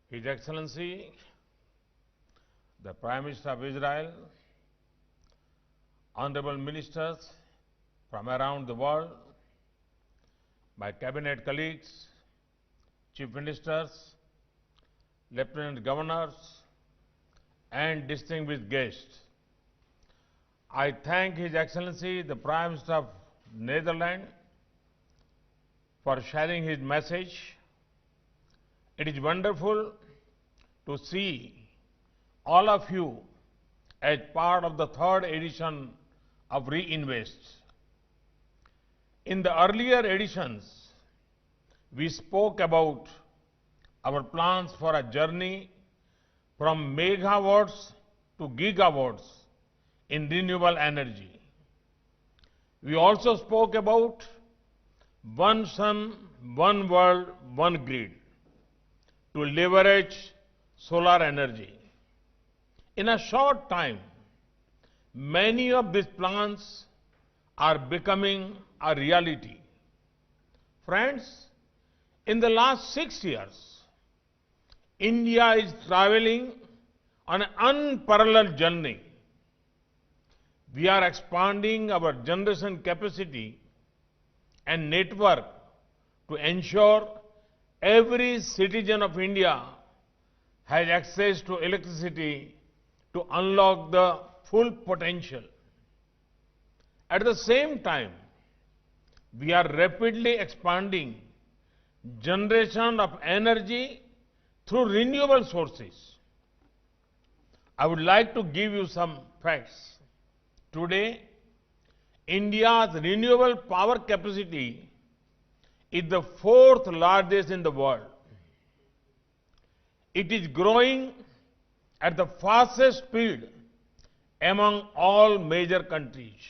His Excellency, the Prime Minister of Israel, honorable ministers from around the world, my cabinet colleagues, chief ministers, lieutenant governors, and distinguished guests. I thank His Excellency, the Prime Minister of Netherlands, for sharing his message. It is wonderful to see all of you as part of the third edition of Reinvest. In the earlier editions, we spoke about our plans for a journey from megawatts to gigawatts in renewable energy. We also spoke about one sun, one world, one grid to leverage solar energy. In a short time, many of these plans are becoming a reality. Friends, in the last 6 years, India is traveling on an unparalleled journey. We are expanding our generation capacity and network to ensure every citizen of India has access to electricity to unlock the full potential. At the same time, we are rapidly expanding generation of energy through renewable sources. I would like to give you some facts. Today, India's renewable power capacity is the fourth largest in the world. It is growing at the fastest speed among all major countries.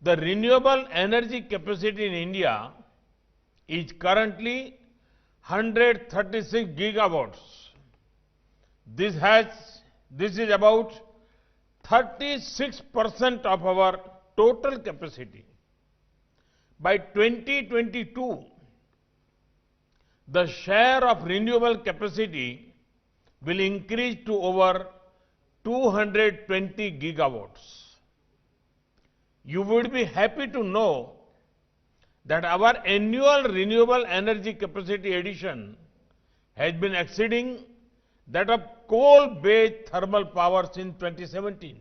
The renewable energy capacity in India is currently 136 gigawatts. This is about 36% of our total capacity. By 2022, the share of renewable capacity will increase to over 220 gigawatts. You would be happy to know that our annual renewable energy capacity addition has been exceeding that of coal-based thermal power since 2017.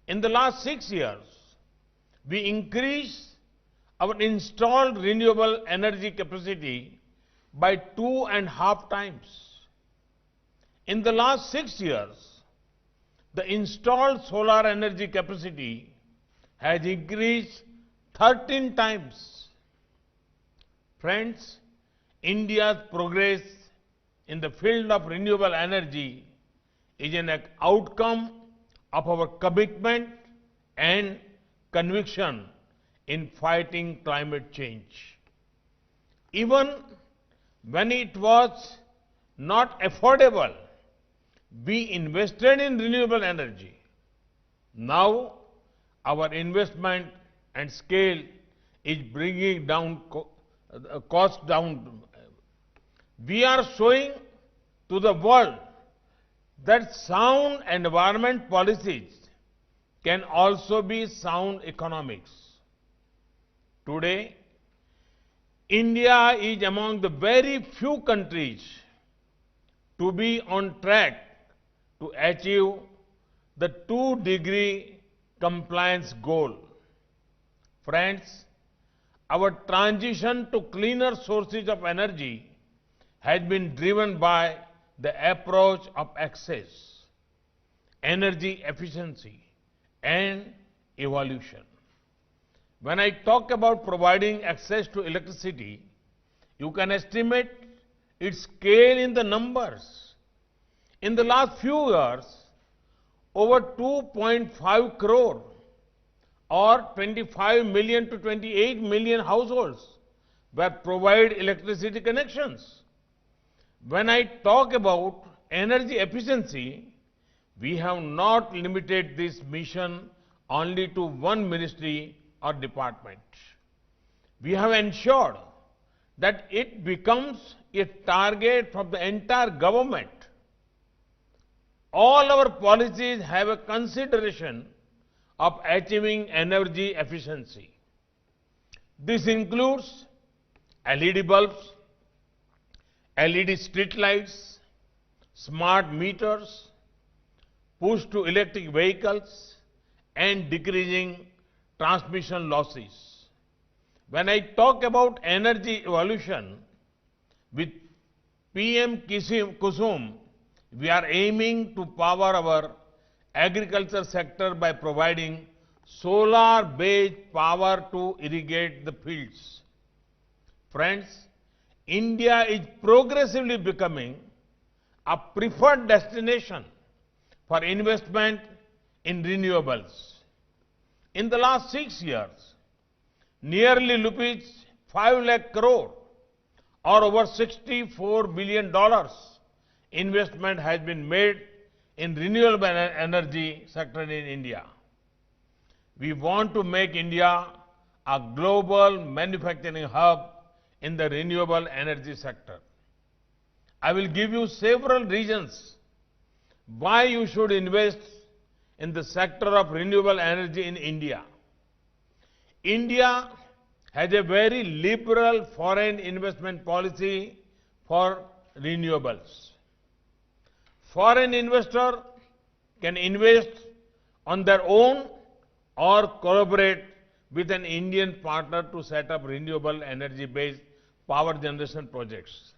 In the last 6 years, we increased our installed renewable energy capacity by 2.5 times. In the last 6 years, the installed solar energy capacity has increased 13 times. Friends, India's progress in the field of renewable energy is an outcome of our commitment and conviction in fighting climate change. Even when it was not affordable, we invested in renewable energy. Now, our investment and scale is bringing down cost down. We are showing to the world that sound environment policies can also be sound economics. Today, India is among the very few countries to be on track to achieve the 2-degree compliance goal. Friends, our transition to cleaner sources of energy has been driven by the approach of access, energy efficiency, and evolution. When I talk about providing access to electricity, you can estimate its scale in the numbers. In the last few years, over 2.5 crore or 25 million to 28 million households were provided electricity connections. When I talk about energy efficiency, we have not limited this mission only to one ministry or department. We have ensured that it becomes a target from the entire government. All our policies have a consideration of achieving energy efficiency. This includes LED bulbs, LED street lights, smart meters, push to electric vehicles, and decreasing transmission losses. When I talk about energy evolution, with PM Kusum, we are aiming to power our agriculture sector by providing solar-based power to irrigate the fields. Friends, India is progressively becoming a preferred destination for investment in renewables. In the last 6 years, nearly rupees 5 lakh crore or over $64 billion investment has been made in renewable energy sector in India. We want to make India a global manufacturing hub in the renewable energy sector. I will give you several reasons why you should invest in the sector of renewable energy in India. India has a very liberal foreign investment policy for renewables. Foreign investor can invest on their own or collaborate with an Indian partner to set up renewable energy-based power generation projects.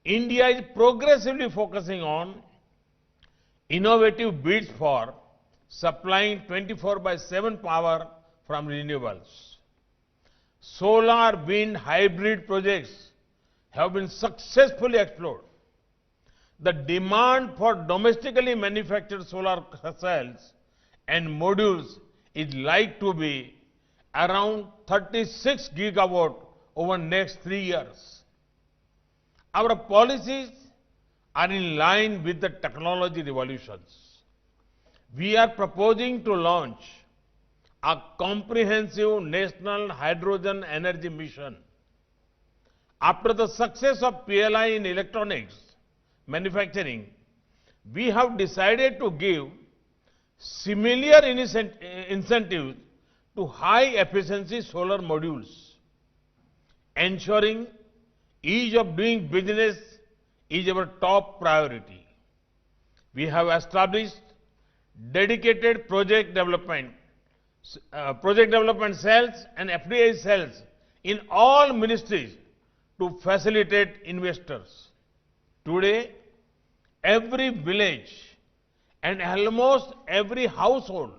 India is progressively focusing on innovative bids for supplying 24/7 power from renewables. Solar wind hybrid projects have been successfully explored. The demand for domestically manufactured solar cells and modules is likely to be around 36 gigawatt over the next 3 years. Our policies are in line with the technology revolutions. We are proposing to launch a comprehensive national hydrogen energy mission. After the success of PLI in electronics manufacturing, we have decided to give similar incentives to high-efficiency solar modules. Ensuring ease of doing business is our top priority. We have established dedicated project development cells and FDI cells in all ministries to facilitate investors. Today, every village and almost every household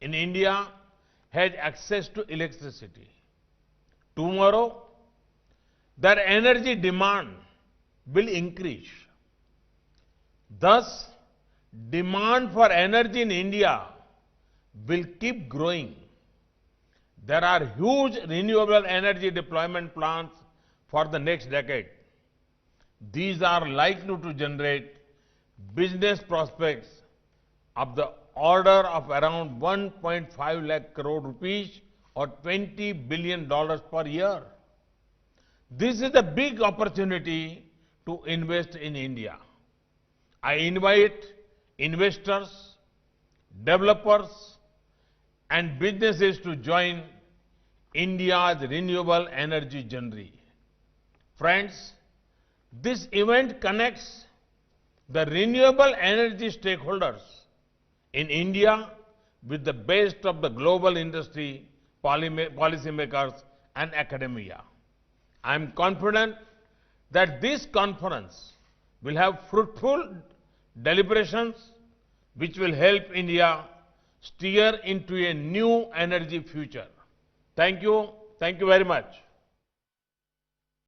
in India has access to electricity. Tomorrow, their energy demand will increase. Thus, demand for energy in India will keep growing. There are huge renewable energy deployment plans for the next decade. These are likely to generate business prospects of the order of around 1.5 lakh crore rupees or $20 billion per year. This is a big opportunity to invest in India. I invite investors, developers, and businesses to join India's renewable energy journey. Friends, this event connects the renewable energy stakeholders in India with the best of the global industry, policymakers, and academia. I am confident that this conference will have fruitful deliberations which will help India steer into a new energy future. Thank you. Thank you very much.